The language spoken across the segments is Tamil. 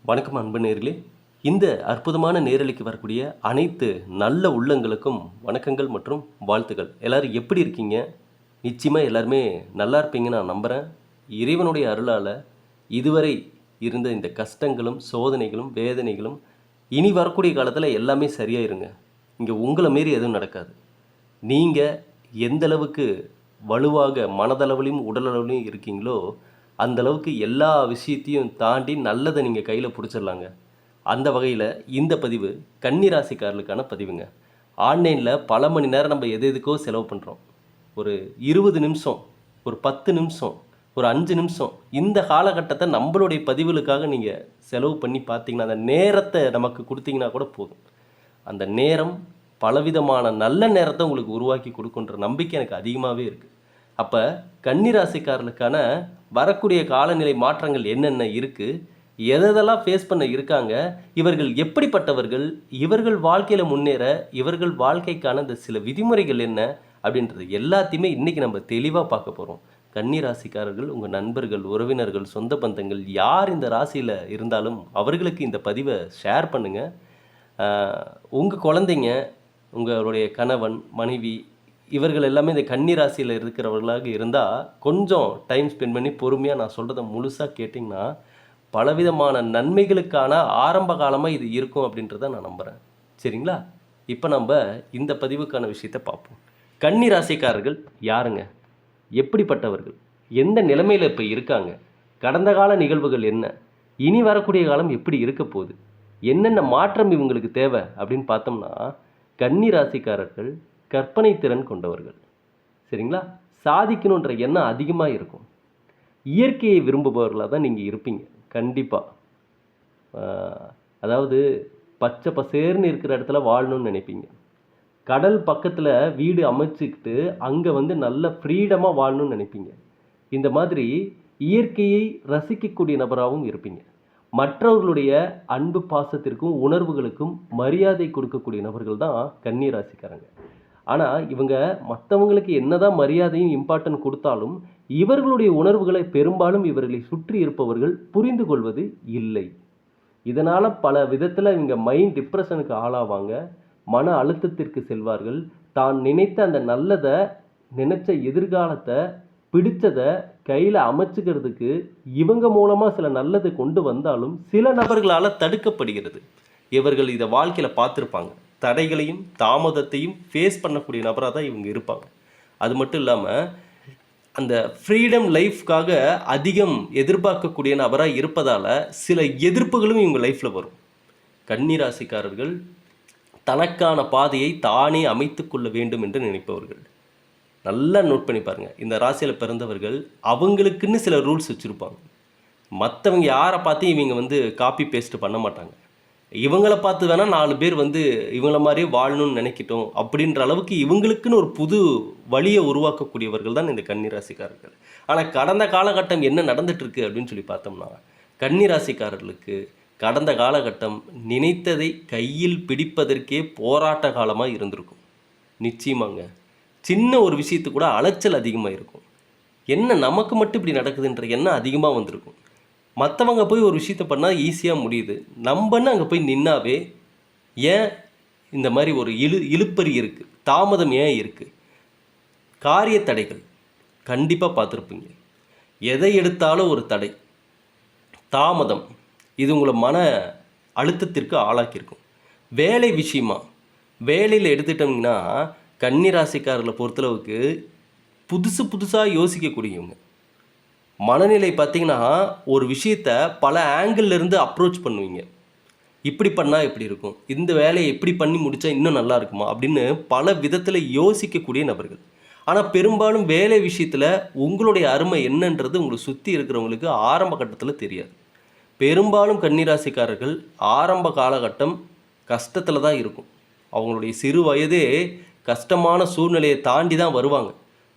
வணக்கம் அன்பு நேயர்களே. இந்த அற்புதமான நேரலைக்கு வரக்கூடிய அனைத்து நல்ல உள்ளங்களுக்கும் வணக்கங்கள் மற்றும் வாழ்த்துக்கள். எல்லாரும் எப்படி இருக்கீங்க? நிச்சயமா எல்லாருமே நல்லா இருப்பீங்கன்னு நான் நம்புறேன். இறைவனுடைய அருளால இதுவரை இருந்த இந்த கஷ்டங்களும், சோதனைகளும், வேதனைகளும் இனி வரக்கூடிய காலத்துல எல்லாமே சரியாயிருங்க. இங்க உங்கள மீறி எதுவும் நடக்காது. நீங்க எந்த அளவுக்கு வலுவாக மனதளவிலும், உடலளவிலும் இருக்கீங்களோ, அந்த அளவுக்கு எல்லா விஷயத்தையும் தாண்டி நல்லதை நீங்க கையில புடிச்சிடலாங்க. அந்த வகையில இந்த பதிவு கன்னி ராசிக்காரர்களுக்கான பதிவுங்க. ஆன்லைன்ல பல மணி நேரம் நம்ம எது எதுக்கோ செலவு பண்றோம். ஒரு 20 நிமிஷம், ஒரு 10 நிமிஷம், ஒரு 5 நிமிஷம் இந்த காலகட்டத்தை நம்மளுடைய பதிவுகளுக்காக நீங்க செலவு பண்ணி பார்த்தீங்கன்னா, அந்த நேரத்தை நமக்கு குடுத்தீங்கன்னா கூட போதும். அந்த நேரம் பலவிதமான நல்ல நேரத்தை உங்களுக்கு உருவாக்கி கொடுக்குன்ற நம்பிக்கை எனக்கு அதிகமாகவே இருக்குது. அப்போ கன்னி ராசிக்காரர்களுக்கான வரக்கூடிய காலநிலை மாற்றங்கள் என்னென்ன இருக்குது, எதெல்லாம் ஃபேஸ் பண்ண இருக்காங்க, இவர்கள் எப்படிப்பட்டவர்கள், இவர்கள் வாழ்க்கையில் முன்னேற இவர்கள் வாழ்க்கைக்கான இந்த சில விதிமுறைகள் என்ன அப்படின்றது எல்லாத்தையுமே இன்றைக்கி நம்ம தெளிவாக பார்க்க போகிறோம். கன்னி ராசிக்காரர்கள், உங்கள் நண்பர்கள், உறவினர்கள், சொந்த பந்தங்கள் யார் இந்த ராசியில் இருந்தாலும் அவர்களுக்கு இந்த பதிவை ஷேர் பண்ணுங்கள். உங்கள் குழந்தைங்க, உங்களுடைய கணவன், மனைவி இவர்கள் எல்லாமே இந்த கன்னி ராசியில் இருக்கிறவர்களாக இருந்தால் கொஞ்சம் டைம் ஸ்பெண்ட் பண்ணி பொறுமையாக நான் சொல்கிறத முழுசாக கேட்டிங்கன்னா பலவிதமான நன்மைகளுக்கான ஆரம்ப காலமாக இது இருக்கும் அப்படின்றத நான் நம்புகிறேன். சரிங்களா? இப்போ நம்ம இந்த பதிவுக்கான விஷயத்தை பார்ப்போம். கன்னி ராசிக்காரர்கள் யாருங்க? எப்படிப்பட்டவர்கள்? எந்த நிலைமையில் இப்போ இருக்காங்க? கடந்த கால நிகழ்வுகள் என்ன? இனி வரக்கூடிய காலம் எப்படி இருக்க போகுது? என்னென்ன மாற்றம் இவங்களுக்கு தேவை அப்படின்னு பார்த்தோம்னா, கன்னி ராசிக்காரர்கள் கற்பனை திறன் கொண்டவர்கள். சரிங்களா? சாதிக்கணுன்ற எண்ணம் அதிகமாக இருக்கும். இயற்கையை விரும்புபவர்களாக தான் நீங்கள் இருப்பீங்க கண்டிப்பாக. அதாவது பச்சை பசேர்னு இருக்கிற இடத்துல வாழணும்னு நினைப்பீங்க. கடல் பக்கத்தில் வீடு அமைச்சிக்கிட்டு அங்கே நல்ல ஃப்ரீடமாக வாழணும்னு நினைப்பீங்க. இந்த மாதிரி இயற்கையை ரசிக்கக்கூடிய நபராகவும் இருப்பீங்க. மற்றவர்களுடைய அன்பு பாசத்திற்கும் உணர்வுகளுக்கும் மரியாதை கொடுக்கக்கூடிய நபர்கள் தான் கன்னி ராசிக்காரங்க. ஆனால் இவங்க மற்றவங்களுக்கு என்னதான் மரியாதையும் இம்பார்ட்டன்ட் கொடுத்தாலும் இவர்களுடைய உணர்வுகளை பெரும்பாலும் இவர்களை சுற்றி இருப்பவர்கள் புரிந்து கொள்வது இல்லை. இதனால் பல விதத்தில் இவங்க மைண்ட் டிப்ரெஷனுக்கு ஆளாவாங்க, மன அழுத்தத்திற்கு செல்வார்கள். தான் நினைத்த அந்த நல்லதை, நினைச்ச எதிர்காலத்தை, பிடிச்சதை கையில் அமைச்சுக்கிறதுக்கு இவங்க மூலமாக சில நல்லது கொண்டு வந்தாலும் சில நபர்களால் தடுக்கப்படுகிறது. இவர்கள் இதை வாழ்க்கையில் பார்த்துருப்பாங்க. தடைகளையும் தாமதத்தையும் ஃபேஸ் பண்ணக்கூடிய நபராக தான் இவங்க இருப்பாங்க. அது மட்டும் இல்லாமல் அந்த ஃப்ரீடம் லைஃப்காக அதிகம் எதிர்பார்க்கக்கூடிய நபராக இருப்பதால் சில எதிர்ப்புகளும் இவங்க லைஃப்பில் வரும். கன்னி ராசிக்காரர்கள் தனக்கான பாதையை தானே அமைத்து கொள்ள வேண்டும் என்று நினைப்பவர்கள். நல்லா நோட் பண்ணி பாருங்கள். இந்த ராசியில் பிறந்தவர்கள் அவங்களுக்குன்னு சில ரூல்ஸ் வச்சுருப்பாங்க. மற்றவங்க யாரை பார்த்து இவங்க காப்பி பேஸ்ட் பண்ண மாட்டாங்க. இவங்களை பார்த்து வேணால் 4 பேர் இவங்கள மாதிரியே வாழணும்னு நினைக்கிட்டோம் அப்படின்ற அளவுக்கு இவங்களுக்குன்னு ஒரு புது வழியை உருவாக்கக்கூடியவர்கள் தான் இந்த கன்னி ராசிக்காரர்கள். ஆனால் கடந்த காலகட்டம் என்ன நடந்துட்டுருக்கு அப்படின்னு சொல்லி பார்த்தோம்னா, கன்னி ராசிக்காரர்களுக்கு கடந்த காலகட்டம் நினைத்ததை கையில் பிடிப்பதற்கே போராட்ட காலமாக இருந்திருக்கும். நிச்சயமாங்க. சின்ன ஒரு விஷயத்துக்கு கூட அலைச்சல் அதிகமாக இருக்கும். என்ன நமக்கு மட்டும் இப்படி நடக்குதுன்ற எண்ணம் அதிகமாக வந்திருக்கும். மற்றவங்க போய் ஒரு விஷயத்தை பண்ணால் ஈஸியாக முடியுது. நம்மன்னு அங்கே போய் நின்னாவே ஏன் இந்த மாதிரி ஒரு இழுப்பறி இருக்குது, தாமதம் ஏன் இருக்குது? காரிய தடைகள் கண்டிப்பாக பார்த்துருப்பீங்க. எதை எடுத்தாலும் ஒரு தடை, தாமதம், இது உங்களை மன அழுத்தத்திற்கு ஆளாக்கியிருக்கும். வேலை விஷயமா வேலையில் எடுத்துட்டோம்னா கன்னி ராசிக்காரர்களை பொறுத்தளவுக்கு புதுசாக யோசிக்கக்கூடியவங்க. மனநிலை பார்த்திங்கன்னா ஒரு விஷயத்தை பல ஆங்கிள்லேருந்து அப்ரோச் பண்ணுவீங்க. இப்படி பண்ணால் எப்படி இருக்கும், இந்த வேலையை எப்படி பண்ணி முடித்தா இன்னும் நல்லா இருக்குமா அப்படின்னு பல விதத்தில் யோசிக்கக்கூடிய நபர்கள். ஆனால் பெரும்பாலும் வேலை விஷயத்தில் உங்களுடைய அருமை என்னன்றது உங்களை சுற்றி இருக்கிறவங்களுக்கு ஆரம்ப கட்டத்தில் தெரியாது. பெரும்பாலும் கன்னிராசிக்காரர்கள் ஆரம்ப காலகட்டம் கஷ்டத்தில் தான் இருக்கும். அவங்களுடைய சிறு வயதே கஷ்டமான சூழ்நிலையை தாண்டி தான் வருவாங்க.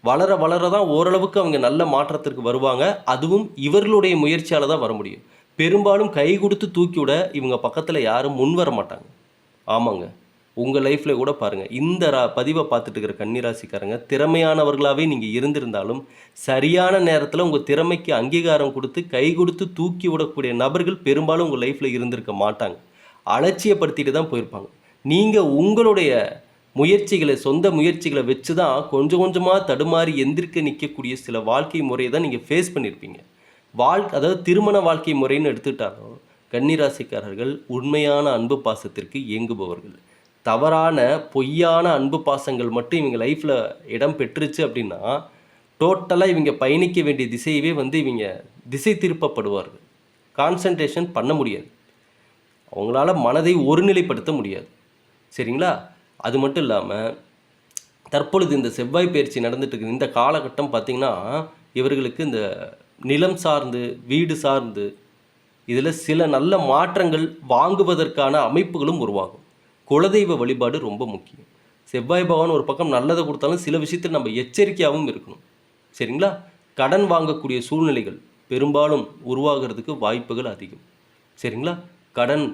வளர தான் ஓரளவுக்கு அவங்க நல்ல மாற்றத்திற்கு வருவாங்க. அதுவும் இவர்களுடைய முயற்சியால் தான் வர முடியும். பெரும்பாலும் கை கொடுத்து தூக்கி விட இவங்க பக்கத்தில் யாரும் முன் வர மாட்டாங்க. ஆமாங்க, உங்கள் லைஃப்பில் கூட பாருங்கள், இந்த பதிவை பார்த்துட்டு இருக்கிற கன்னிராசிக்காரங்க திறமையானவர்களாகவே நீங்கள் இருந்திருந்தாலும் சரியான நேரத்தில் உங்கள் திறமைக்கு அங்கீகாரம் கொடுத்து கை கொடுத்து தூக்கி விடக்கூடிய நபர்கள் பெரும்பாலும் உங்கள் லைஃப்பில் இருந்திருக்க மாட்டாங்க. அலட்சியப்படுத்திட்டு தான் போயிருப்பாங்க. நீங்கள் உங்களுடைய முயற்சிகளை, சொந்த முயற்சிகளை வச்சு தான் கொஞ்சம் கொஞ்சமாக தடுமாறி எந்திரிக்க நிற்கக்கூடிய சில வாழ்க்கை முறையை தான் நீங்கள் ஃபேஸ் பண்ணியிருப்பீங்க. அதாவது திருமண வாழ்க்கை முறைன்னு எடுத்துக்கிட்டாலும் கன்னிராசிக்காரர்கள் உண்மையான அன்பு பாசத்திற்கு இயங்குபவர்கள். தவறான பொய்யான அன்பு பாசங்கள் மட்டும் இவங்க லைஃப்பில் இடம் பெற்றுச்சு அப்படின்னா டோட்டலாக இவங்க பயணிக்க வேண்டிய திசையவே இவங்க திசை திருப்பப்படுவார்கள். கான்சன்ட்ரேஷன் பண்ண முடியாது, அவங்களால மனதை ஒருநிலைப்படுத்த முடியாது. சரிங்களா? அது மட்டும் இல்லாமல் தற்பொழுது இந்த செவ்வாய் பயிற்சி நடந்துட்டு இருக்குது இந்த காலகட்டம் பார்த்திங்கன்னா இவர்களுக்கு இந்த நிலம் சார்ந்து, வீடு சார்ந்து இதில் சில நல்ல மாற்றங்கள் வாங்குவதற்கான அமைப்புகளும் உருவாகும். குலதெய்வ வழிபாடு ரொம்ப முக்கியம். செவ்வாய் பகவான் ஒரு பக்கம் நல்லதை கொடுத்தாலும் சில விஷயத்தில் நம்ம எச்சரிக்கையாகவும் இருக்கணும். சரிங்களா? கடன் வாங்கக்கூடிய சூழ்நிலைகள் பெரும்பாலும் உருவாகிறதுக்கு வாய்ப்புகள் அதிகம். சரிங்களா? கடன்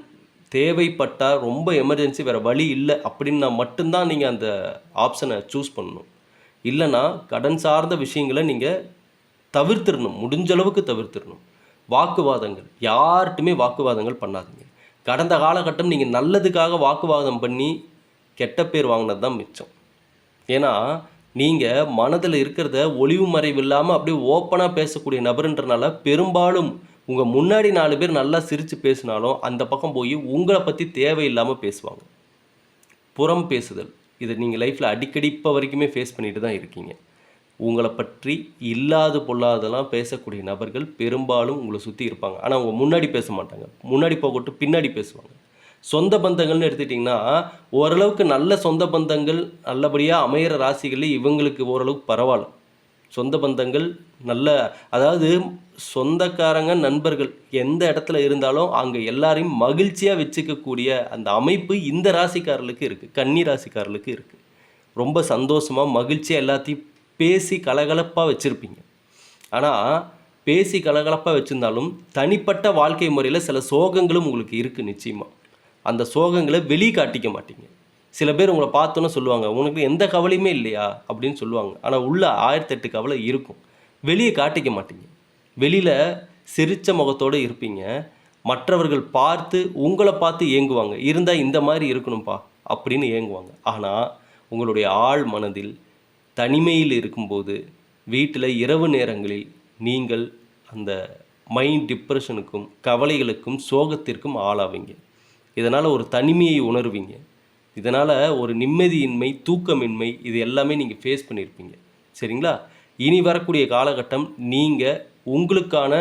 தேவைப்பட்டால் ரொம்ப எமர்ஜென்சி, வேறு வழி இல்லை அப்படின்னா மட்டும்தான் நீங்கள் அந்த ஆப்ஷனை சூஸ் பண்ணணும். இல்லைன்னா கடன் சார்ந்த விஷயங்களை நீங்கள் தவிர்த்திடணும், முடிஞ்ச அளவுக்கு தவிர்த்திடணும். வாக்குவாதங்கள், யார்கிட்டுமே வாக்குவாதங்கள் பண்ணாதீங்க. கடந்த காலகட்டம் நீங்கள் நல்லதுக்காக வாக்குவாதம் பண்ணி கெட்ட பேர் வாங்கினது தான் மிச்சம். ஏன்னா நீங்கள் மனதில் இருக்கிறத ஒளிவு மறைவு இல்லாமல் அப்படியே ஓப்பனாக பேசக்கூடிய நபருன்றனால பெரும்பாலும் உங்கள் முன்னாடி 4 பேர் நல்லா சிரித்து பேசினாலும் அந்த பக்கம் போய் உங்களை பற்றி தேவையில்லாமல் பேசுவாங்க. புறம் பேசுதல், இதை நீங்கள் லைஃப்பில் அடிக்கடி இப்போ வரைக்குமே ஃபேஸ் பண்ணிட்டு தான் இருக்கீங்க. உங்களை பற்றி இல்லாது பொல்லாதெல்லாம் பேசக்கூடிய நபர்கள் பெரும்பாலும் உங்களை சுற்றி இருப்பாங்க. ஆனால் அவங்க முன்னாடி பேச மாட்டாங்க, முன்னாடி போகட்டும் பின்னாடி பேசுவாங்க. சொந்த பந்தங்கள்னு எடுத்துக்கிட்டிங்கன்னா ஓரளவுக்கு நல்ல சொந்த பந்தங்கள் நல்லபடியாக அமையிற ராசிகளில் இவங்களுக்கு ஓரளவுக்கு பரவாயில்ல. சொந்த பந்தங்கள் நல்ல, அதாவது சொந்தக்காரங்க நண்பர்கள் எந்த இடத்துல இருந்தாலும் அங்கே எல்லாரையும் மகிழ்ச்சியாக வச்சுக்கக்கூடிய அந்த அமைப்பு இந்த ராசிக்காரர்களுக்கு இருக்குது, கன்னி ராசிக்காரர்களுக்கு இருக்குது. ரொம்ப சந்தோஷமாக மகிழ்ச்சியாக எல்லாத்தையும் பேசி கலகலப்பாக வச்சுருப்பீங்க. ஆனால் பேசி கலகலப்பாக வச்சுருந்தாலும் தனிப்பட்ட வாழ்க்கை முறையில் சில சோகங்களும் உங்களுக்கு இருக்குது. நிச்சயமாக அந்த சோகங்களை வெளியே காட்டிக்க மாட்டீங்க. சில பேர் உங்களை பார்த்தோன்னு சொல்லுவாங்க, உனக்கு எந்த கவலையுமே இல்லையா அப்படின்னு சொல்லுவாங்க. ஆனால் உள்ள 1008 கவலை இருக்கும், வெளியே காட்டிக்க மாட்டீங்க. வெளியில் சிரித்த முகத்தோடு இருப்பீங்க. மற்றவர்கள் பார்த்து உங்களை பார்த்து ஏங்குவாங்க, இருந்தால் இந்த மாதிரி இருக்கணும்ப்பா அப்படின்னு ஏங்குவாங்க. ஆனால் உங்களுடைய ஆழ் மனதில் தனிமையில் இருக்கும்போது வீட்டில் இரவு நேரங்களில் நீங்கள் அந்த மைண்ட் டிப்ரெஷனுக்கும் கவலைகளுக்கும் சோகத்திற்கும் ஆளாவீங்க. இதனால் ஒரு தனிமையை உணர்வீங்க. இதனால் ஒரு நிம்மதியின்மை, தூக்கமின்மை, இது எல்லாமே நீங்கள் ஃபேஸ் பண்ணியிருப்பீங்க. சரிங்களா? இனி வரக்கூடிய காலகட்டம் நீங்கள் உங்களுக்கான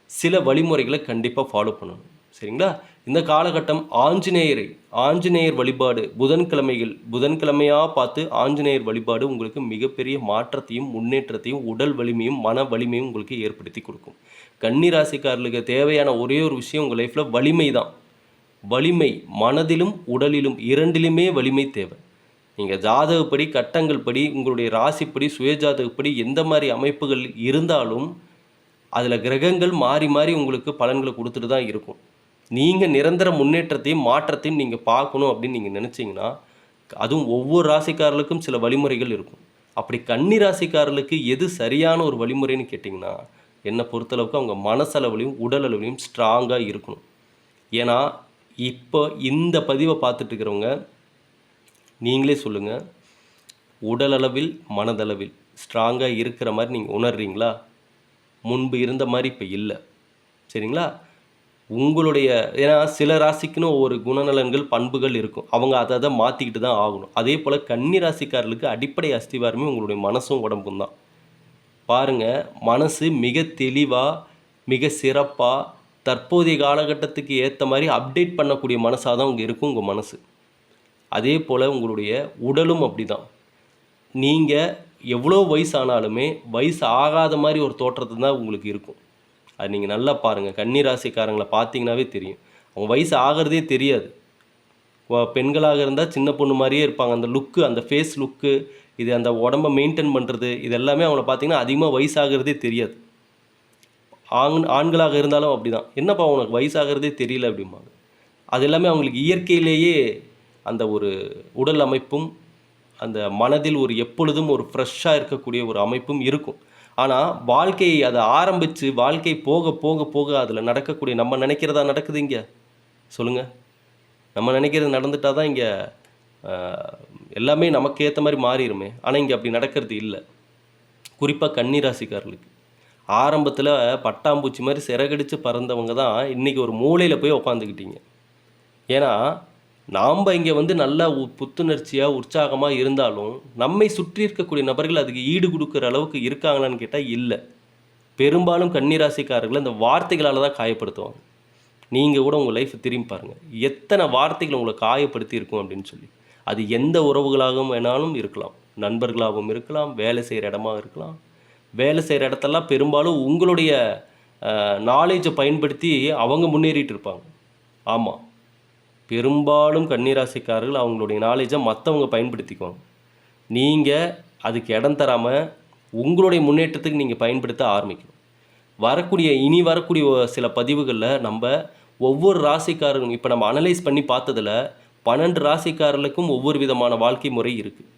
சில வழிமுறைகளை கண்டிப்பாக ஃபாலோ பண்ணணும். சரிங்களா? இந்த காலகட்டம் ஆஞ்சநேயர் வழிபாடு புதன்கிழமையாக பார்த்து ஆஞ்சநேயர் வழிபாடு உங்களுக்கு மிகப்பெரிய மாற்றத்தையும் முன்னேற்றத்தையும் உடல் வலிமையும் மன வலிமையும் உங்களுக்கு ஏற்படுத்தி கொடுக்கும். கன்னி ராசிக்காரர்களுக்கு தேவையான ஒரே ஒரு விஷயம் உங்கள் லைஃப்பில் வலிமை தான். வலிமை, மனதிலும் உடலிலும் இரண்டிலுமே வலிமை தேவை. நீங்கள் ஜாதகப்படி, கட்டங்கள் படி, உங்களுடைய ராசிப்படி, சுயஜாதகப்படி எந்த மாதிரி அமைப்புகள் இருந்தாலும் அதில் கிரகங்கள் மாறி மாறி உங்களுக்கு பலன்களை கொடுத்துட்டு தான் இருக்கும். நீங்கள் நிரந்தர முன்னேற்றத்தையும் மாற்றத்தையும் நீங்கள் பார்க்கணும் அப்படின்னு நீங்கள் நினச்சிங்கன்னா, அதுவும் ஒவ்வொரு ராசிக்காரர்களுக்கும் சில வழிமுறைகள் இருக்கும். அப்படி கன்னி ராசிக்காரர்களுக்கு எது சரியான ஒரு வழிமுறைன்னு கேட்டிங்கன்னா, என்னை பொறுத்தளவுக்கு அவங்க மனசளவுலையும் உடல் அளவுலையும் ஸ்ட்ராங்காக இருக்கணும். ஏன்னா இப்போ இந்த பதிவை பார்த்துட்டு இருக்கிறவங்க நீங்களே சொல்லுங்கள், உடலளவில் மனதளவில் ஸ்ட்ராங்காக இருக்கிற மாதிரி நீங்கள் உணர்றீங்களா? முன்பு இருந்த மாதிரி இப்போ இல்லை. சரிங்களா? உங்களுடைய, ஏன்னா சில ராசிக்குன்னு ஒவ்வொரு குணநலன்கள் பண்புகள் இருக்கும், அவங்க அதை மாற்றிக்கிட்டு தான் ஆகணும். அதே போல் கன்னி ராசிக்காரர்களுக்கு அடிப்படை அஸ்திவாரமே உங்களுடைய மனசும் உடம்பும் தான். பாருங்கள், மனசு மிக தெளிவாக மிக சிறப்பாக தற்போதைய காலகட்டத்துக்கு ஏற்ற மாதிரி அப்டேட் பண்ணக்கூடிய மனசாக தான் உங்கள் இருக்கும் உங்கள் மனசு. அதே போல் உங்களுடைய உடலும் அப்படி தான். நீங்கள் எவ்வளோ வயசு ஆனாலுமே வயசு ஆகாத மாதிரி ஒரு தோற்றத்தை தான் உங்களுக்கு இருக்கும். அது நீங்கள் நல்லா பாருங்கள். கன்னி ராசிக்காரங்களை பார்த்தீங்கன்னாவே தெரியும், அவங்க வயசு ஆகிறதே தெரியாது. பெண்களாக இருந்தால் சின்ன பொண்ணு மாதிரியே இருப்பாங்க. அந்த லுக்கு, அந்த ஃபேஸ் லுக்கு, இது அந்த உடம்பை மெயின்டைன் பண்ணுறது, இது எல்லாமே அவங்கள பார்த்தீங்கன்னா அதிகமாக வயசாகிறதே தெரியாது. ஆண்களாக இருந்தாலும் அப்படி தான், என்னப்பா உனக்கு வயசாகிறதே தெரியல அப்படிம்பாங்க. அது எல்லாமே அவங்களுக்கு இயற்கையிலேயே அந்த ஒரு உடல் அமைப்பும் அந்த மனதில் ஒரு எப்பொழுதும் ஒரு ஃப்ரெஷ்ஷாக இருக்கக்கூடிய ஒரு அமைப்பும் இருக்கும். ஆனால் வாழ்க்கையை அதை ஆரம்பித்து வாழ்க்கை போக போக போக அதில் நடக்கக்கூடிய நம்ம நினைக்கிறதா நடக்குது இங்கே சொல்லுங்கள். நம்ம நினைக்கிறது நடந்துட்டால் தான் இங்கே எல்லாமே நமக்கு ஏற்ற மாதிரி மாறிடுமே. ஆனால் இங்கே அப்படி நடக்கிறது இல்லை. குறிப்பாக கன்னி ராசிக்காரர்களுக்கு ஆரம்பத்தில் பட்டாம்பூச்சி மாதிரி சிறகடிச்சு பறந்தவங்க தான் இன்றைக்கி ஒரு மூலையில் போய் உட்காந்துக்கிட்டீங்க. ஏன்னா நாம் இங்கே வந்து நல்லா புத்துணர்ச்சியாக உற்சாகமாக இருந்தாலும் நம்மை சுற்றி இருக்கக்கூடிய நபர்கள் அதுக்கு ஈடு கொடுக்குற அளவுக்கு இருக்காங்களான்னு கேட்டால் இல்லை. பெரும்பாலும் கன்னிராசிக்காரர்கள் அந்த வார்த்தைகளால் தான் காயப்படுத்துவாங்க. நீங்கள் கூட உங்கள் லைஃப்பை திரும்பி பாருங்கள், எத்தனை வார்த்தைகள் உங்களை காயப்படுத்தி இருக்கும் அப்படின்னு சொல்லி. அது எந்த உறவுகளாகவும் வேணாலும் இருக்கலாம், நண்பர்களாகவும் இருக்கலாம், வேலை செய்கிற இடமா இருக்கலாம். வேலை செய்கிற இடத்தெல்லாம் பெரும்பாலும் உங்களுடைய நாலேஜை பயன்படுத்தி அவங்க முன்னேறிட்டு இருப்பாங்க. ஆமாம், பெரும்பாலும் கன்னிராசிக்காரர்கள் அவங்களுடைய நாலேஜை மற்றவங்க பயன்படுத்திக்குவாங்க. நீங்கள் அதுக்கு இடம் தராமல் உங்களுடைய முன்னேற்றத்துக்கு நீங்கள் பயன்படுத்த ஆரம்பிக்கணும். இனி வரக்கூடிய சில பதிவுகளில் நம்ம ஒவ்வொரு ராசிக்காரர்களும் இப்போ நம்ம அனலைஸ் பண்ணி பார்த்ததில் 12 ராசிக்காரர்களுக்கும் ஒவ்வொரு விதமான வாழ்க்கை முறை இருக்குது.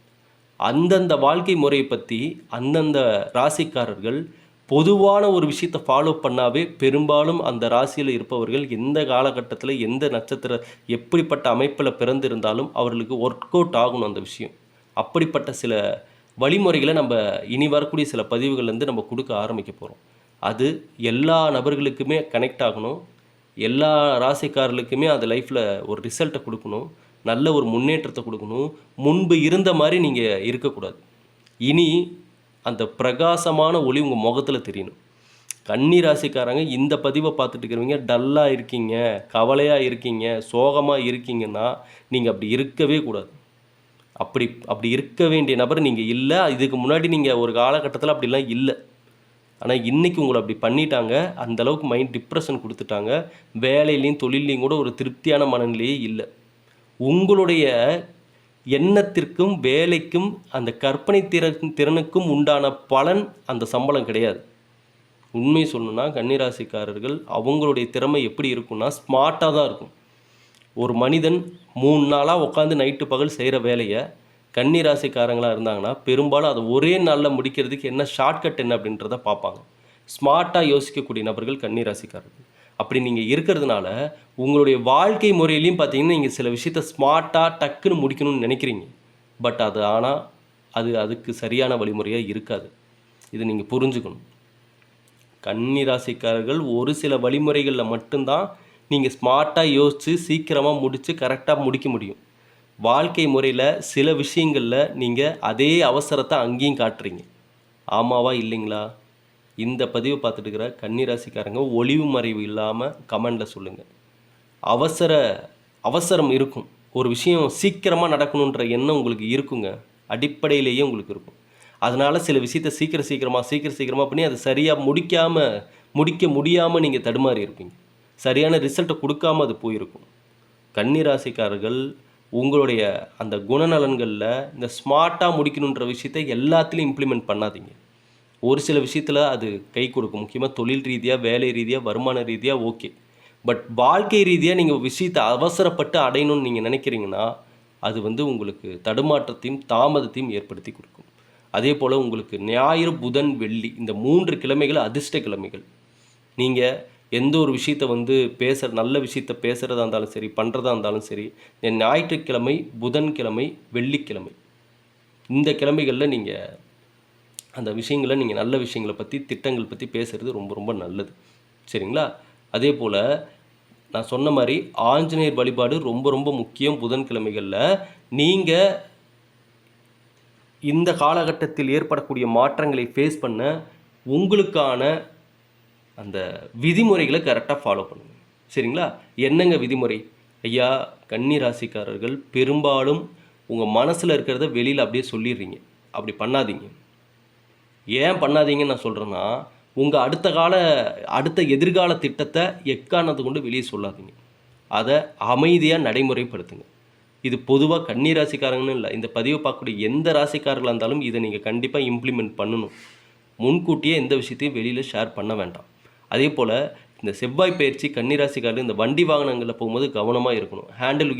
அந்தந்த வாழ்க்கை முறையை பற்றி அந்தந்த ராசிக்காரர்கள் பொதுவான ஒரு விஷயத்தை ஃபாலோ பண்ணாவே பெரும்பாலும் அந்த ராசியில் இருப்பவர்கள் எந்த காலகட்டத்தில் எந்த நட்சத்திர எப்படிப்பட்ட அமைப்பில் பிறந்திருந்தாலும் அவர்களுக்கு ஒர்க் அவுட் ஆகணும் அந்த விஷயம். அப்படிப்பட்ட சில வழிமுறைகளை நம்ம இனி வரக்கூடிய சில பதிவுகள்லேருந்து நம்ம கொடுக்க ஆரம்பிக்க போகிறோம். அது எல்லா நபர்களுக்குமே கனெக்ட் ஆகணும், எல்லா ராசிக்காரர்களுக்குமே அந்த லைஃப்பில் ஒரு ரிசல்ட்டை கொடுக்கணும், நல்ல ஒரு முன்னேற்றத்தை கொடுக்கணும். முன்பு இருந்த மாதிரி நீங்கள் இருக்கக்கூடாது. இனி அந்த பிரகாசமான ஒளி உங்கள் முகத்தில் தெரியணும். கன்னி ராசிக்காரங்க இந்த பதிவை பார்த்துட்டு இருக்கிறவங்க டல்லாக இருக்கீங்க, கவலையாக இருக்கீங்க, சோகமாக இருக்கீங்கன்னா நீங்கள் அப்படி இருக்கவே கூடாது. அப்படி இருக்க வேண்டிய நபர் நீங்கள் இல்லை. இதுக்கு முன்னாடி நீங்கள் ஒரு காலகட்டத்தில் அப்படிலாம் இல்லை. ஆனால் இன்றைக்கி உங்களை அப்படி பண்ணிட்டாங்க. அந்தளவுக்கு மைண்ட் டிப்ரெஷன் கொடுத்துட்டாங்க. வேலையிலையும் தொழிலையும் கூட ஒரு திருப்தியான மனநிலையே இல்லை. உங்களுடைய எண்ணத்திற்கும் வேலைக்கும் அந்த கற்பனை திறனுக்கும் உண்டான பலன் அந்த சம்பளம் கிடையாது. உண்மை சொல்லணும்னா கன்னிராசிக்காரர்கள் அவங்களுடைய திறமை எப்படி இருக்குன்னா ஸ்மார்ட்டாக தான் இருக்கும். ஒரு மனிதன் 3 நாளாக உட்காந்து நைட்டு பகல் செய்கிற வேலையை கன்னிராசிக்காரங்களாக இருந்தாங்கன்னா பெரும்பாலும் அதை ஒரே நாளில் முடிக்கிறதுக்கு என்ன ஷார்ட்கட் என்ன அப்படின்றத பார்ப்பாங்க. ஸ்மார்ட்டாக யோசிக்கக்கூடிய நபர்கள் கன்னிராசிக்காரர்கள். அப்படி நீங்கள் இருக்கிறதுனால உங்களுடைய வாழ்க்கை முறையிலையும் பார்த்தீங்கன்னா நீங்கள் சில விஷயத்தை ஸ்மார்ட்டாக டக்குன்னு முடிக்கணும்னு நினைக்கிறீங்க. பட் அதுக்கு சரியான வழிமுறையாக இருக்காது. இது நீங்கள் புரிஞ்சுக்கணும். கன்னிராசிக்காரர்கள் ஒரு சில வழிமுறைகளில் மட்டும்தான் நீங்கள் ஸ்மார்ட்டாக யோசித்து சீக்கிரமாக முடித்து கரெக்டாக முடிக்க முடியும். வாழ்க்கை முறையில் சில விஷயங்களில் நீங்கள் அதே அவசரத்தை அங்கேயும் காட்டுறீங்க. ஆமாவா இல்லைங்களா? இந்த பதிவை பார்த்துட்டு இருக்கிற கன்னிராசிக்காரங்க ஒளிவு மறைவு இல்லாமல் கமெண்டில் சொல்லுங்கள். அவசரம் இருக்கும். ஒரு விஷயம் சீக்கிரமாக நடக்கணுன்ற எண்ணம் உங்களுக்கு இருக்குங்க, அடிப்படையிலேயே உங்களுக்கு இருக்கும். அதனால் சில விஷயத்தை சீக்கிரமாக பண்ணி அதை சரியாக முடிக்க முடியாமல் நீங்கள் தடுமாறி இருப்பீங்க. சரியான ரிசல்ட்டை கொடுக்காமல் அது போயிருக்கும். கன்னிராசிக்காரர்கள் உங்களுடைய அந்த குணநலன்களில் இந்த ஸ்மார்ட்டாக முடிக்கணுன்ற விஷயத்தை எல்லாத்துலேயும் இம்ப்ளிமெண்ட் பண்ணாதீங்க. ஒரு சில விஷயத்தில் அது கை கொடுக்கும். முக்கியமாக தொழில் ரீதியாக, வேலை ரீதியாக, வருமான ரீதியாக ஓகே. பட் வாழ்க்கை ரீதியாக நீங்கள் விஷயத்தை அவசரப்பட்டு அடையணும்னு நீங்கள் நினைக்கிறீங்கன்னா அது உங்களுக்கு தடுமாற்றத்தையும் தாமதத்தையும் ஏற்படுத்தி கொடுக்கும். அதே போல் உங்களுக்கு ஞாயிறு, புதன், வெள்ளி இந்த 3 கிழமைகள் அதிர்ஷ்ட கிழமைகள். நீங்கள் எந்த ஒரு விஷயத்தை நல்ல விஷயத்தை பேசுகிறதா இருந்தாலும் சரி, பண்ணுறதா இருந்தாலும் சரி, ஞாயிற்றுக்கிழமை, புதன்கிழமை, வெள்ளிக்கிழமை இந்த கிழமைகளில் நீங்கள் அந்த விஷயங்களை நல்ல விஷயங்களை பற்றி, திட்டங்கள் பற்றி பேசுகிறது ரொம்ப ரொம்ப நல்லது. சரிங்களா? அதே போல் நான் சொன்ன மாதிரி ஆஞ்சநேயர் வழிபாடு ரொம்ப ரொம்ப முக்கியம். புதன்கிழமைகளில் நீங்கள் இந்த காலகட்டத்தில் ஏற்படக்கூடிய மாற்றங்களை ஃபேஸ் பண்ண உங்களுக்கான அந்த விதிமுறைகளை கரெக்டாக ஃபாலோ பண்ணுங்கள். சரிங்களா? என்னங்க விதிமுறை? ஐயா, கன்னி ராசிக்காரர்கள் பெரும்பாலும் உங்கள் மனசில் இருக்கிறத வெளியில் அப்படியே சொல்லிடுறீங்க. அப்படி பண்ணாதீங்க. ஏன் பண்ணாதீங்கன்னு நான் சொல்கிறேன்னா, உங்கள் அடுத்த எதிர்கால திட்டத்தை எக்காரணத்தை கொண்டு வெளியே சொல்லாதீங்க. அதை அமைதியாக நடைமுறைப்படுத்துங்க. இது பொதுவாக கன்னி ராசிக்காரங்கன்னு இல்லை, இந்த பதிவை பார்க்கக்கூடிய எந்த ராசிக்காரர்களாக இருந்தாலும் இதை நீங்கள் கண்டிப்பாக இம்ப்ளிமெண்ட் பண்ணணும். முன்கூட்டியே எந்த விஷயத்தையும் வெளியில் ஷேர் பண்ண வேண்டாம். அதே போல் இந்த செவ்வாய் பயிற்சி கன்னிராசிக்காரர்கள் இந்த வண்டி வாகனங்களில் போகும்போது கவனமாக இருக்கணும்.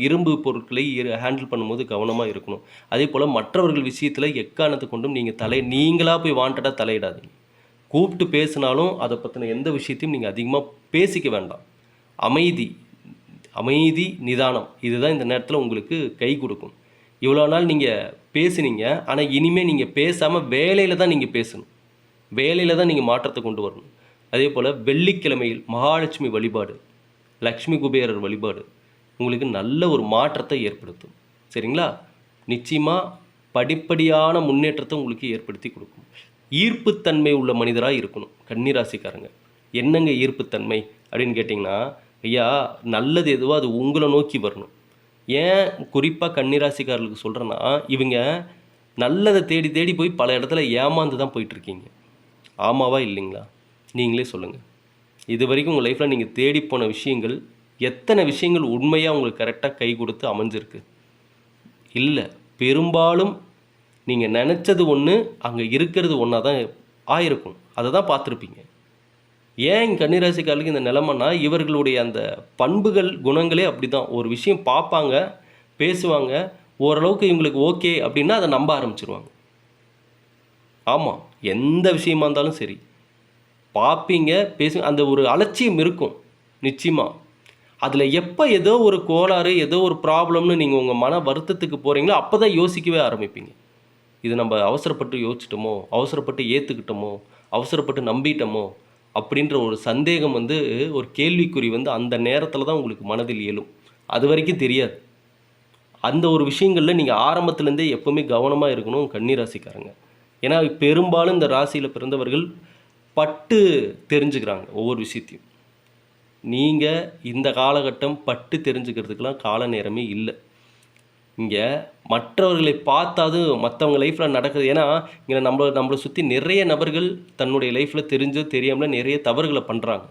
இரும்பு பொருட்களை ஹேண்டில் பண்ணும்போது கவனமாக இருக்கணும். அதே போல் மற்றவர்கள் விஷயத்தில் எக்காரணத்தை கொண்டும் நீங்கள் நீங்களாக போய் வாண்டடாக தலையிடாதீங்க. கூப்பிட்டு பேசினாலும் அதை பற்றின எந்த விஷயத்தையும் நீங்கள் அதிகமாக பேசிக்க வேண்டாம். அமைதி, நிதானம் இதுதான் இந்த நேரத்தில் உங்களுக்கு கை கொடுக்கும். இவ்வளோ நாள் நீங்கள் பேசுனீங்க, ஆனால் இனிமேல் நீங்கள் பேசாமல் வேலையில் தான் நீங்கள் பேசணும். வேலையில் தான் நீங்கள் மாற்றத்தை கொண்டு வரணும். அதே போல் வெள்ளிக்கிழமையில் மகாலட்சுமி வழிபாடு, லக்ஷ்மி குபேரர் வழிபாடு உங்களுக்கு நல்ல ஒரு மாற்றத்தை ஏற்படுத்தும். சரிங்களா? நிச்சயமாக படிப்படியான முன்னேற்றத்தை உங்களுக்கு ஏற்படுத்தி கொடுக்கும். ஈர்ப்புத்தன்மை உள்ள மனிதராக இருக்கணும் கன்னிராசிக்காரங்க. என்னங்க ஈர்ப்புத்தன்மை அப்படின்னு கேட்டிங்கன்னா, ஐயா நல்லது எதுவோ அது உங்களை நோக்கி வரணும். ஏன் குறிப்பாக கன்னிராசிக்காரர்களுக்கு சொல்கிறேன்னா, இவங்க நல்லதை தேடி தேடி போய் பல இடத்துல ஏமாந்து தான் போயிட்டுருக்கீங்க. ஆமாவா இல்லைங்களா? நீங்களே சொல்லுங்கள். இது வரைக்கும் உங்கள் லைஃப்பில் நீங்கள் தேடி போன விஷயங்கள் எத்தனை விஷயங்கள் உண்மையாக உங்களுக்கு கரெக்டாக கை கொடுத்து அமைஞ்சிருக்கு? இல்லை. பெரும்பாலும் நீங்கள் நினச்சது ஒன்று, அங்கே இருக்கிறது ஒன்றா தான் ஆயிருக்கும். அதை தான் பார்த்துருப்பீங்க. ஏன் கன்னிராசிக்காரர்களுக்கு இந்த நிலைமைன்னா, இவர்களுடைய அந்த பண்புகள், குணங்களே அப்படி தான். ஒரு விஷயம் பார்ப்பாங்க, பேசுவாங்க, ஓரளவுக்கு இவங்களுக்கு ஓகே அப்படின்னா அதை நம்ப ஆரம்பிச்சிருவாங்க. ஆமாம், எந்த விஷயமா இருந்தாலும் சரி பார்ப்பீங்க, அந்த ஒரு அலட்சியம் இருக்கும் நிச்சயமாக. அதில் எப்போ ஏதோ ஒரு கோளாறு, ஏதோ ஒரு ப்ராப்ளம்னு நீங்கள் உங்கள் மன வருத்தத்துக்கு போகிறீங்களோ அப்போ தான் யோசிக்கவே ஆரம்பிப்பீங்க. இது நம்ம அவசரப்பட்டு யோசிச்சிட்டோமோ, அவசரப்பட்டு ஏற்றுக்கிட்டோமோ, அவசரப்பட்டு நம்பிட்டோமோ அப்படின்ற ஒரு சந்தேகம் ஒரு கேள்விக்குறி அந்த நேரத்தில் தான் உங்களுக்கு மனதில் எழும். அது வரைக்கும் தெரியாது. அந்த ஒரு விஷயங்களில் நீங்கள் ஆரம்பத்துலேருந்தே எப்போவுமே கவனமாக இருக்கணும் கன்னிராசிக்காரங்க. ஏன்னா பெரும்பாலும் இந்த ராசியில் பிறந்தவர்கள் பட்டு தெரிஞ்சுக்கிறாங்க ஒவ்வொரு விஷயத்தையும். நீங்கள் இந்த காலகட்டம் பட்டு தெரிஞ்சுக்கிறதுக்கெலாம் கால நேரமே இல்லை. இங்கே மற்றவர்களை பார்த்தாது மற்றவங்க லைஃப்பில் நடக்குது. ஏன்னா இங்கே நம்மளை சுற்றி நிறைய நபர்கள் தன்னுடைய லைஃப்பில் தெரிஞ்சோ தெரியாமல் நிறைய தவறுகளை பண்ணுறாங்க.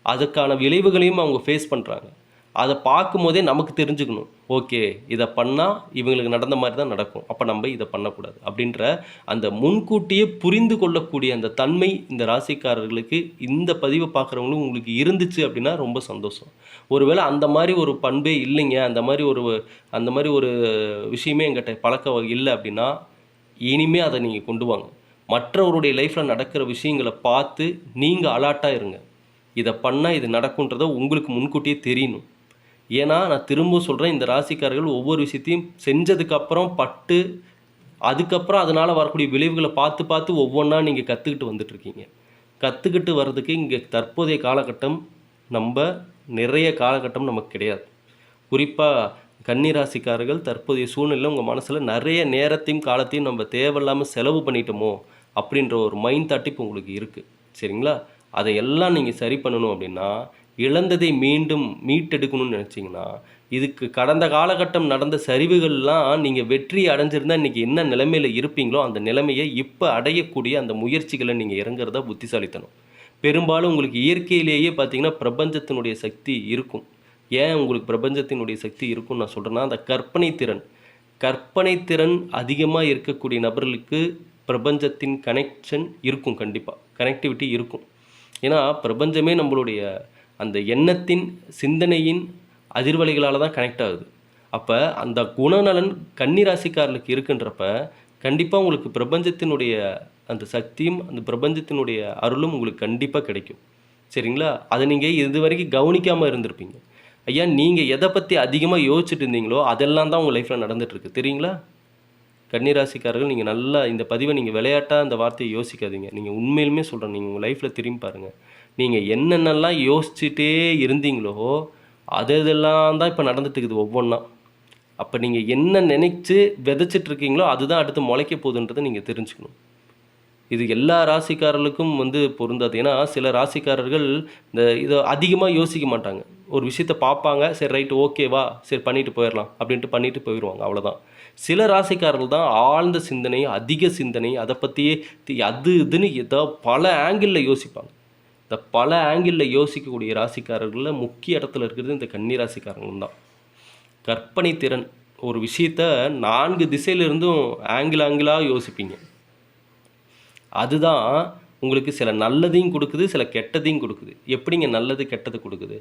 அதுக்கான விளைவுகளையும் அவங்க ஃபேஸ் பண்ணுறாங்க. அதை பார்க்கும்போதே நமக்கு தெரிஞ்சுக்கணும், ஓகே இதை பண்ணால் இவங்களுக்கு நடந்த மாதிரி தான் நடக்கும், அப்போ நம்ம இதை பண்ணக்கூடாது அப்படின்ற அந்த முன்கூட்டியே புரிந்து கொள்ளக்கூடிய அந்த தன்மை இந்த ராசிக்காரர்களுக்கு இந்த பதிவை பார்க்குறவங்களும் உங்களுக்கு இருந்துச்சு அப்படின்னா ரொம்ப சந்தோஷம். ஒருவேளை அந்த மாதிரி ஒரு பண்பே இல்லைங்க, அந்த மாதிரி ஒரு விஷயமே எங்கிட்ட பழக்கம் இல்லை அப்படின்னா இனிமேல் அதை நீங்கள் கொண்டு வாங்க. மற்றவருடைய லைஃப்பில் நடக்கிற விஷயங்களை பார்த்து நீங்கள் அலர்ட்டாக இருங்க. இதை பண்ணால் இது நடக்குன்றதை உங்களுக்கு முன்கூட்டியே தெரியணும். ஏன்னா நான் திரும்ப சொல்கிறேன், இந்த ராசிக்காரர்கள் ஒவ்வொரு விஷயத்தையும் செஞ்சதுக்கப்புறம் பட்டு அதுக்கப்புறம் அதனால் வரக்கூடிய விளைவுகளை பார்த்து பார்த்து ஒவ்வொன்றா நீங்கள் கற்றுக்கிட்டு வந்துட்டுருக்கீங்க. கற்றுக்கிட்டு வர்றதுக்கு இங்கே தற்போதைய காலகட்டம் நிறைய காலகட்டம் நமக்கு கிடையாது. குறிப்பாக கன்னிராசிக்காரர்கள் தற்போதைய சூழ்நிலையில் உங்கள் மனசில் நிறைய நேரத்தையும் காலத்தையும் நம்ம தேவையில்லாமல் செலவு பண்ணிட்டோமோ அப்படின்ற ஒரு மைண்ட் தாட் இப்போ உங்களுக்கு இருக்குது. சரிங்களா? அதையெல்லாம் நீங்கள் சரி பண்ணணும் அப்படின்னா, இழந்ததை மீண்டும் மீட்டெடுக்கணும்னு நினச்சிங்கன்னா, இதுக்கு கடந்த காலகட்டம் நடந்த சரிவுகள்லாம் நீங்கள் வெற்றி அடைஞ்சிருந்தால் இன்றைக்கி என்ன நிலைமையில் இருப்பீங்களோ அந்த நிலைமையை இப்போ அடையக்கூடிய அந்த முயற்சிகளை நீங்கள் இறங்குறதா புத்திசாலித்தனம். பெரும்பாலும் உங்களுக்கு இயற்கையிலேயே பார்த்திங்கன்னா பிரபஞ்சத்தினுடைய சக்தி இருக்கும். ஏன் உங்களுக்கு பிரபஞ்சத்தினுடைய சக்தி இருக்கும்னு நான் சொல்கிறேன்னா, அந்த கற்பனை திறன் அதிகமாக இருக்கக்கூடிய நபர்களுக்கு பிரபஞ்சத்தின் கனெக்ஷன் இருக்கும். கண்டிப்பாக கனெக்டிவிட்டி இருக்கும். ஏன்னா பிரபஞ்சமே நம்மளுடைய அந்த எண்ணத்தின் சிந்தனையின் அதிர்வலைகளால் தான் கனெக்ட் ஆகுது. அப்போ அந்த குணநலன் கன்னிராசிக்காரர்களுக்கு இருக்குன்றப்ப கண்டிப்பாக உங்களுக்கு பிரபஞ்சத்தினுடைய அந்த சக்தியும் அந்த பிரபஞ்சத்தினுடைய அருளும் உங்களுக்கு கண்டிப்பாக கிடைக்கும். சரிங்களா? அதை நீங்கள் இது வரைக்கும் கவனிக்காமல் இருந்திருப்பீங்க. ஐயா நீங்கள் எதை பற்றி அதிகமாக யோசிச்சுட்டு இருந்தீங்களோ அதெல்லாம் தான் உங்கள் லைஃப்பில் நடந்துகிட்ருக்கு. தெரியுங்களா? கன்னிராசிக்காரர்கள் நீங்கள் நல்லா இந்த பதிவை நீங்கள் விளையாட்டாக அந்த வார்த்தையை யோசிக்காதீங்க. நீங்கள் உண்மையிலுமே சொல்கிறேன், நீங்கள் உங்கள் லைஃப்பில் திரும்பி பாருங்கள். நீங்கள் என்னென்னலாம் யோசிச்சுட்டே இருந்தீங்களோ அதெல்லாம் தான் இப்போ நடந்துட்டுருக்குது ஒவ்வொன்றா. அப்போ நீங்கள் என்ன நினச்சி விதைச்சிட்ருக்கீங்களோ அதுதான் அடுத்து முளைக்க போகுதுன்றதை நீங்கள் தெரிஞ்சுக்கணும். இது எல்லா ராசிக்காரர்களுக்கும் பொருந்தாது. ஏன்னா சில ராசிக்காரர்கள் இதை அதிகமாக யோசிக்க மாட்டாங்க. ஒரு விஷயத்தை பார்ப்பாங்க, சரி ரைட்டு ஓகேவா, சரி பண்ணிட்டு போயிடலாம் அப்படின்ட்டு பண்ணிட்டு போயிடுவாங்க, அவ்வளோதான். சில ராசிக்காரர்கள் தான் ஆழ்ந்த சிந்தனை, அதிக சிந்தனை, அதை பற்றியே இதுன்னு ஏதோ பல ஆங்கிளில் யோசிப்பாங்க. இந்த பல ஆங்கிளில் யோசிக்கக்கூடிய ராசிக்காரர்களில் முக்கிய இடத்துல இருக்கிறது இந்த கன்னி ராசிக்காரர்கள் தான். கற்பனை திறன், ஒரு விஷயத்த 4 திசையிலிருந்தும் ஆங்கிளாக யோசிப்பீங்க. அதுதான் உங்களுக்கு சில நல்லதையும் கொடுக்குது, சில கெட்டதையும் கொடுக்குது. எப்படிங்க நல்லது கெட்டது கொடுக்குது?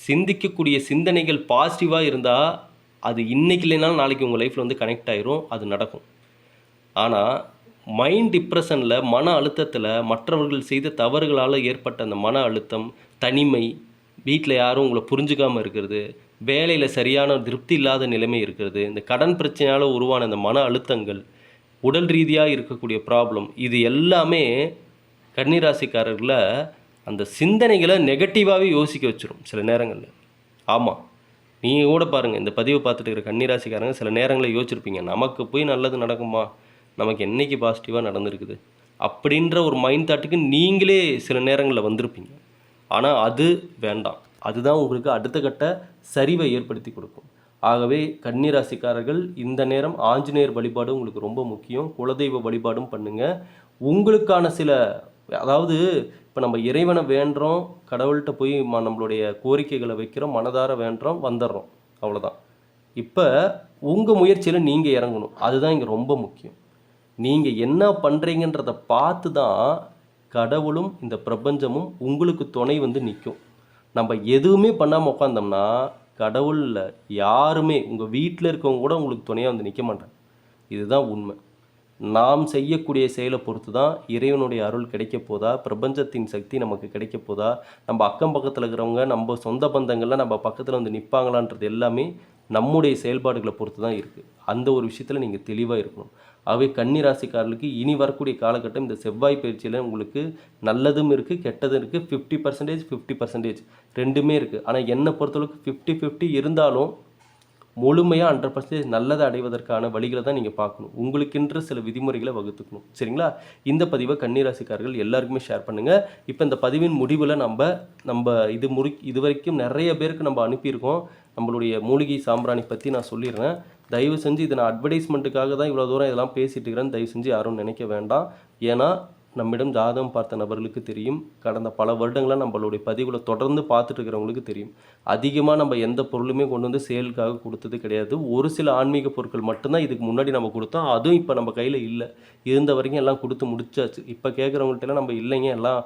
சிந்திக்கக்கூடிய சிந்தனைகள் பாசிட்டிவாக இருந்தால் அது இன்றைக்கி இல்லைனாலும் நாளைக்கு உங்கள் லைஃப்பில் வந்து கனெக்ட் ஆயிரும், அது நடக்கும். ஆனால் மைண்ட் டிப்ரெஷனில், மன அழுத்தத்தில், மற்றவர்கள் செய்த தவறுகளால் ஏற்பட்ட அந்த மன அழுத்தம், தனிமை, வீட்டில் யாரும் உங்களை புரிஞ்சுக்காமல் இருக்கிறது, வேலையில் சரியான திருப்தி இல்லாத நிலைமை இருக்கிறது, இந்த கடன் பிரச்சனையால் உருவான இந்த மன அழுத்தங்கள், உடல் ரீதியாக இருக்கக்கூடிய ப்ராப்ளம், இது எல்லாமே கன்னிராசிக்காரர்களை அந்த சிந்தனைகளை நெகட்டிவாகவே யோசிக்க வச்சிரும் சில நேரங்களில். ஆமாம், நீங்கள் கூட பாருங்கள், இந்த பதிவை பார்த்துட்டு இருக்கிற கன்னிராசிக்காரங்க சில நேரங்களில் யோசிச்சிருப்பீங்க, நமக்கு போய் நல்லது நடக்குமா, நமக்கு என்றைக்கு பாசிட்டிவாக நடந்திருக்குது அப்படின்ற ஒரு மைண்ட் தாட்டுக்கு நீங்களே சில நேரங்களில் வந்திருப்பீங்க. ஆனால் அது வேண்டாம், அதுதான் உங்களுக்கு அடுத்த கட்ட சரிவை ஏற்படுத்தி கொடுக்கும். ஆகவே கன்னிராசிக்காரர்கள் இந்த நேரம் ஆஞ்சநேயர் வழிபாடு உங்களுக்கு ரொம்ப முக்கியம். குலதெய்வ வழிபாடும் பண்ணுங்கள். உங்களுக்கான சில, அதாவது இப்போ நம்ம இறைவனை வேண்டுறோம், கடவுள்கிட்ட போய் நம்மளுடைய கோரிக்கைகளை வைக்கிறோம், மனதார வேண்டுறோம், வந்துடுறோம், அவ்வளோதான். இப்போ உங்கள் முயற்சியில் நீங்கள் இறங்கணும், அதுதான் இங்கே ரொம்ப முக்கியம். நீங்கள் என்ன பண்ணுறீங்கன்றதை பார்த்து தான் கடவுளும் இந்த பிரபஞ்சமும் உங்களுக்கு துணை வந்து நிற்கும். நம்ம எதுவுமே பண்ணாமல் உட்காந்தோம்னா கடவுளில் யாருமே, உங்கள் வீட்டில் இருக்கவங்க கூட உங்களுக்கு துணையாக வந்து நிற்க மாட்டாங்க. இதுதான் உண்மை. நாம் செய்யக்கூடிய செயலை பொறுத்து தான் இறைவனுடைய அருள் கிடைக்க போதா, பிரபஞ்சத்தின் சக்தி நமக்கு கிடைக்க போதா, நம்ம அக்கம் பக்கத்தில் இருக்கிறவங்க, நம்ம சொந்த பந்தங்கள்லாம் நம்ம பக்கத்தில் வந்து நிற்பாங்களான்றது எல்லாமே நம்முடைய செயல்பாடுகளை பொறுத்து தான் இருக்குது. அந்த ஒரு விஷயத்தில் நீங்கள் தெளிவாக இருக்கணும். ஆகவே கன்னிராசிக்காரர்களுக்கு இனி வரக்கூடிய காலகட்டம் இந்த செவ்வாய் பயிற்சியில் உங்களுக்கு நல்லதும் இருக்குது, கெட்டதும் இருக்குது. 50% 50% ரெண்டுமே இருக்குது. ஆனால் என்னை பொறுத்தளவுக்கு 50-50 இருந்தாலும் முழுமையாக 100% நல்லதை அடைவதற்கான வழிகளை தான் நீங்கள் பார்க்கணும். உங்களுக்கென்று சில விதிமுறைகளை வகுத்துக்கணும். சரிங்களா? இந்த பதிவை கன்னிராசிக்காரர்கள் எல்லாருக்குமே ஷேர் பண்ணுங்கள். இப்போ இந்த பதிவின் முடிவில் நம்ம இது வரைக்கும் நிறைய பேருக்கு நம்ம அனுப்பியிருக்கோம். நம்மளுடைய மூலிகை சாம்பிராணி பற்றி நான் சொல்லிடுறேன். தயவு செஞ்சு இதை நான் அட்வர்டைஸ்மெண்ட்டுக்காக தான் இவ்வளோ தூரம் இதெல்லாம் பேசிகிட்டு இருக்கிறேன். தயவு செஞ்சு யாரும் நினைக்க வேண்டாம். ஏன்னா நம்மிடம் ஜாதகம் பார்த்த நபர்களுக்கு தெரியும், கடந்த பல வருடங்களாக நம்மளுடைய பதிவுகளை தொடர்ந்து பார்த்துட்டு இருக்கிறவங்களுக்கு தெரியும், அதிகமாக நம்ம எந்த பொருளுமே கொண்டு வந்து சேலுக்காக கொடுத்தது கிடையாது. ஒரு சில ஆன்மீக பொருட்கள் மட்டும்தான் இதுக்கு முன்னாடி நம்ம கொடுத்தோம். அதுவும் இப்போ நம்ம கையில் இல்லை. இருந்த வரைக்கும் எல்லாம் கொடுத்து முடிச்சாச்சு. இப்போ கேட்குறவங்கள்ட்டெல்லாம் நம்ம இல்லைங்க, எல்லாம்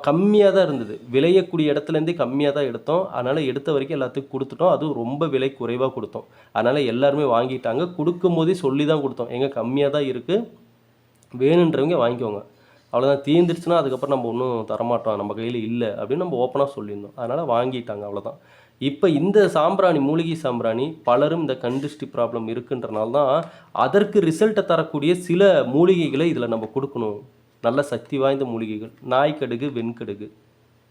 கம்மியாக தான் இருந்தது, விளையக்கூடிய இடத்துலேருந்தே கம்மியாக தான் எடுத்தோம். அதனால் எடுத்த வரைக்கும் எல்லாத்துக்கும் கொடுத்துட்டோம். அதுவும் ரொம்ப விலை குறைவாக கொடுத்தோம். அதனால் எல்லாருமே வாங்கிட்டாங்க. கொடுக்கும் போதே சொல்லி தான் கொடுத்தோம், எங்கே கம்மியாக தான் இருக்குது, வேணுன்றவங்க வாங்கிக்கோங்க, அவ்வளோதான். தீர்ந்துருச்சுன்னா அதுக்கப்புறம் நம்ம ஒன்றும் தரமாட்டோம், நம்ம கையில் இல்லை அப்படின்னு நம்ம ஓப்பனாக சொல்லியிருந்தோம். அதனால் வாங்கிட்டாங்க, அவ்வளோதான். இப்போ இந்த சாம்பிராணி, மூலிகை சாம்பிராணி, பலரும் இந்த கண்டிஸ்டி ப்ராப்ளம் இருக்குன்றனால தான் அதற்கு ரிசல்ட்டை தரக்கூடிய சில மூலிகைகளை இதில் நம்ம கொடுக்கணும். நல்ல சக்தி வாய்ந்த மூலிகைகள். நாய்க்கடுகு, வெண்கடுகு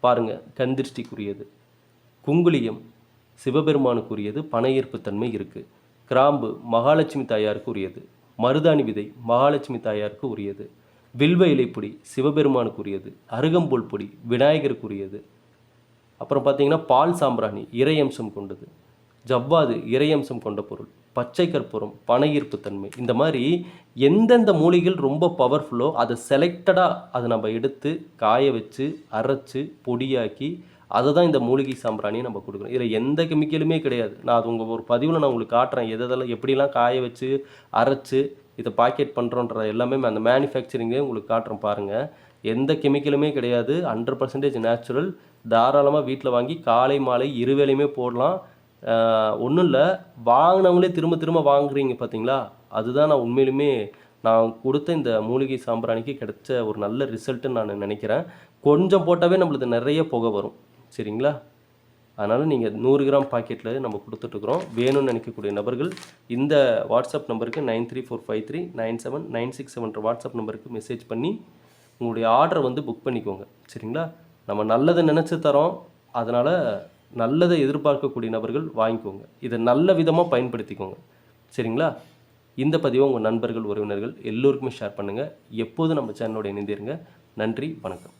பாருங்கள், கந்திருஷ்டிக்குரியது. குங்குளியம் சிவபெருமானுக்குரியது, பண ஈர்ப்பு தன்மை இருக்குது. கிராம்பு மகாலட்சுமி தாயாருக்கு உரியது. மருதாணி விதை மகாலட்சுமி தாயாருக்கு உரியது. வில்வ இலைப்பொடி சிவபெருமானுக்குரியது. அருகம்புல் பொடி விநாயகருக்குரியது. அப்புறம் பார்த்தீங்கன்னா பால் சாம்பிராணி இறையம்சம் கொண்டது. ஜவ்வாது இறையம்சம் கொண்ட பொருள். பச்சை கற்பூரம் பண ஈர்ப்பு தன்மை. இந்த மாதிரி எந்தெந்த மூலிகைகள் ரொம்ப பவர்ஃபுல்லோ அதை செலக்டடாக அதை நம்ம எடுத்து காய வச்சு அரைச்சி பொடியாக்கி அதை தான் இந்த மூலிகை சாம்பிராணியை நம்ம கொடுக்குறோம். இதில் எந்த கெமிக்கலுமே கிடையாது. நான் அது உங்கள் ஒரு பதிவில் நான் உங்களுக்கு காட்டுறேன், எதெல்லாம் எப்படிலாம் காய வச்சு அரைச்சி இதை பாக்கெட் பண்ணுறோன்ற எல்லாமே அந்த மேனுஃபேக்சரிங்கே உங்களுக்கு காட்டுறோம் பாருங்கள். எந்த கெமிக்கலுமே கிடையாது, 100% நேச்சுரல். தாராளமாக வீட்டில் வாங்கி காலை மாலை இருவேளையுமே போடலாம். ஒன்றும் இல்லை, வாங்கினவங்களே திரும்ப திரும்ப வாங்குறீங்க பார்த்தீங்களா, அதுதான் நான் உண்மையிலுமே நான் கொடுத்த இந்த மூலிகை சாம்பிராணிக்கு கிடைச்ச ஒரு நல்ல ரிசல்ட்டுன்னு நான் நினைக்கிறேன். கொஞ்சம் போட்டாவே நம்மளுக்கு நிறைய புகை வரும். சரிங்களா? அதனால் நீங்கள் 100 கிராம் பாக்கெட்டில் நம்ம கொடுத்துட்ருக்குறோம். வேணும்னு நினைக்கக்கூடிய நபர்கள் இந்த வாட்ஸ்அப் நம்பருக்கு 9345397967 வாட்ஸ்அப் நம்பருக்கு மெசேஜ் பண்ணி உங்களுடைய ஆர்டரை வந்து புக் பண்ணிக்கோங்க. சரிங்களா? நம்ம நல்லதை நினச்சி தரோம், அதனால் நல்லதை எதிர்பார்க்கக்கூடிய நபர்கள் வாங்கிக்கோங்க. இதை நல்ல விதமாக பயன்படுத்திக்கோங்க. சரிங்களா? இந்த பதிவை உங்கள் நண்பர்கள், உறவினர்கள் எல்லோருக்குமே ஷேர் பண்ணுங்கள். எப்போதும் நம்ம சேனலோட இணைந்திருங்க. நன்றி, வணக்கம்.